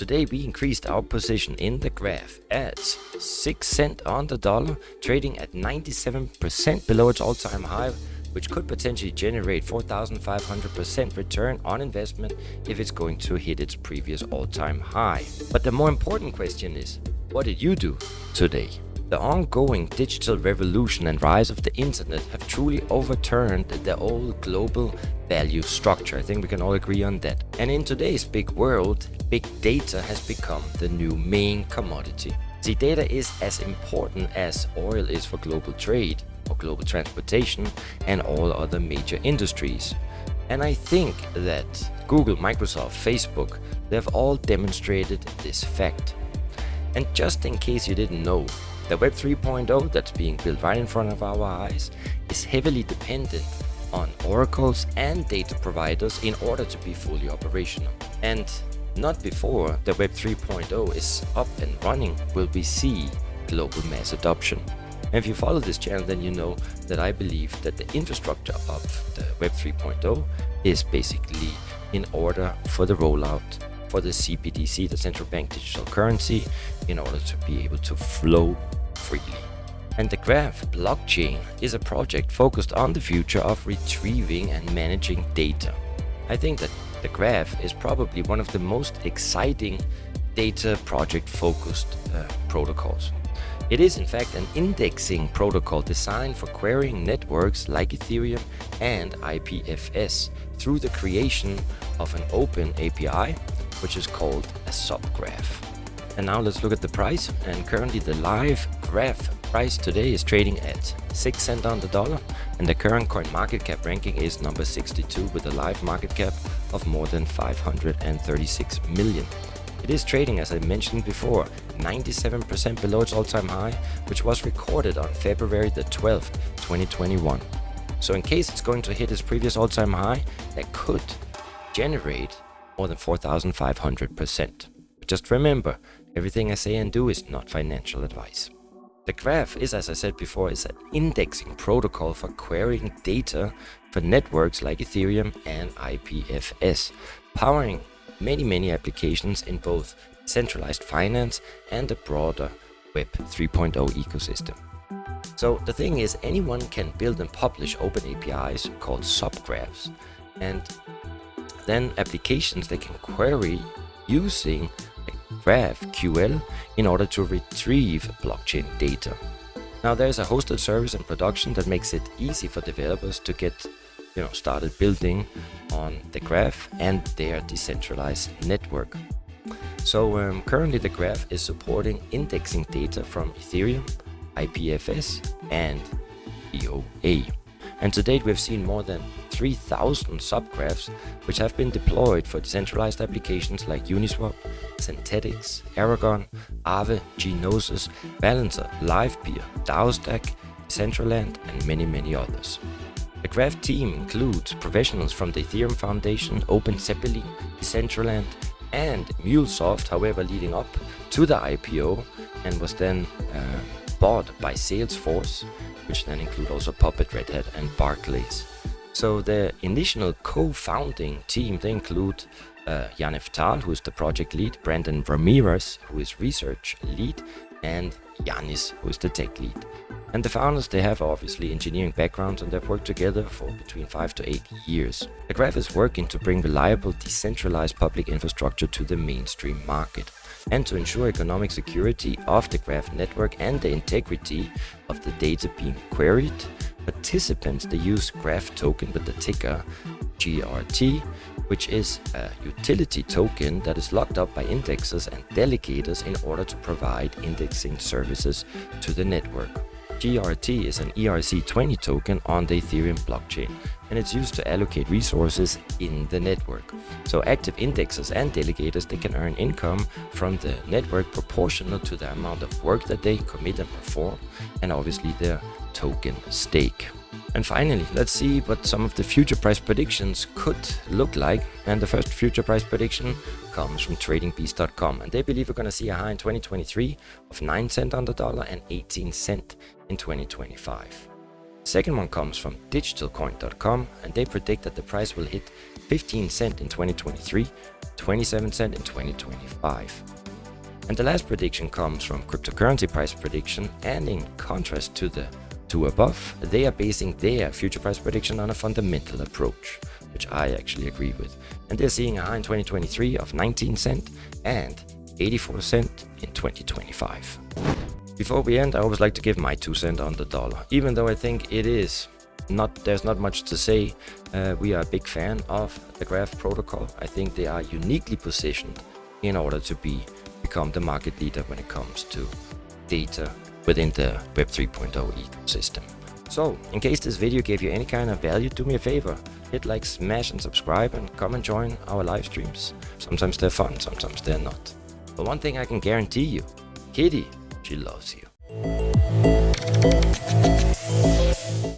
Today we increased our position in the graph at 6 cents on the dollar, trading at 97% below its all-time high, which could potentially generate 4,500% return on investment if it's going to hit its previous all-time high. But the more important question is, what did you do today? The ongoing digital revolution and rise of the internet have truly overturned the old global value structure. I think we can all agree on that. And in today's big world, big data has become the new main commodity. See, data is as important as oil is for global trade, or global transportation, and all other major industries. And I think that Google, Microsoft, Facebook, they've all demonstrated this fact. And just in case you didn't know, the Web 3.0 that's being built right in front of our eyes is heavily dependent on oracles and data providers in order to be fully operational. And not before the Web 3.0 is up and running will we see global mass adoption. And if you follow this channel, then you know that I believe that the infrastructure of the Web 3.0 is basically in order for the rollout for the CBDC, the central bank digital currency, in order to be able to flow freely. And the Graph blockchain is a project focused on the future of retrieving and managing data. I think that the Graph is probably one of the most exciting data project focused protocols. It is in fact an indexing protocol designed for querying networks like Ethereum and IPFS through the creation of an open API, which is called a subgraph. And now let's look at the price. And currently the live graph price today is trading at 6 cents on the dollar, and the current coin market cap ranking is number 62 with a live market cap of more than 536 million. It is trading, as I mentioned before, 97% below its all-time high, which was recorded on February the 12th, 2021. So in case it's going to hit its previous all-time high, that could generate more than 4,500%. But just remember, everything I say and do is not financial advice. The Graph is, as I said before, is an indexing protocol for querying data for networks like Ethereum and IPFS, powering many applications in both centralized finance and the broader Web 3.0 ecosystem. So the thing is, anyone can build and publish open APIs called subgraphs, and then applications they can query using the GraphQL in order to retrieve blockchain data. Now there's a hosted service in production that makes it easy for developers to get started building on the Graph and their decentralized network. So currently the Graph is supporting indexing data from Ethereum, IPFS and EOA. And to date we've seen more than 3,000 subgraphs which have been deployed for decentralized applications like Uniswap, Synthetix, Aragon, Aave, Gnosis, Balancer, Livepeer, DAOstack, Decentraland and many others. The Graph team includes professionals from the Ethereum Foundation, OpenZeppeli, Decentraland and MuleSoft, however leading up to the IPO, and was then bought by Salesforce, which then include also Puppet, Red Hat and Barclays. So the initial co-founding team, they include Janef Tal, who is the project lead, Brandon Ramirez, who is research lead, and Yanis, who is the tech lead. And the founders, they have obviously engineering backgrounds and they've worked together for between 5 to 8 years. The Graph is working to bring reliable, decentralized public infrastructure to the mainstream market and to ensure economic security of the Graph network and the integrity of the data being queried. Participants, they use Graph token with the ticker GRT, which is a utility token that is locked up by indexers and delegators in order to provide indexing services to the network. GRT is an ERC20 token on the Ethereum blockchain, and it's used to allocate resources in the network. So active indexers and delegators, they can earn income from the network proportional to the amount of work that they commit and perform, and obviously their token stake. And finally, let's see what some of the future price predictions could look like. And the first future price prediction comes from tradingbeast.com, and they believe we're going to see a high in 2023 of 9 cents on the dollar and 18 cents in 2025. The second one comes from digitalcoin.com, and they predict that the price will hit 15 cents in 2023, 27 cents in 2025. And the last prediction comes from cryptocurrency price prediction, and in contrast to the two above, they are basing their future price prediction on a fundamental approach, which I actually agree with. And they're seeing a high in 2023 of 19 cents and 84 cents in 2025. Before we end, I always like to give my 2 cents on the dollar, even though I think there's not much to say. We are a big fan of the Graph protocol. I think they are uniquely positioned in order to become the market leader when it comes to data within the Web 3.0 ecosystem. So, in case this video gave you any kind of value, do me a favor, hit like, smash and subscribe, and come and join our live streams. Sometimes they're fun, sometimes they're not. But one thing I can guarantee you, Kitty, she loves you.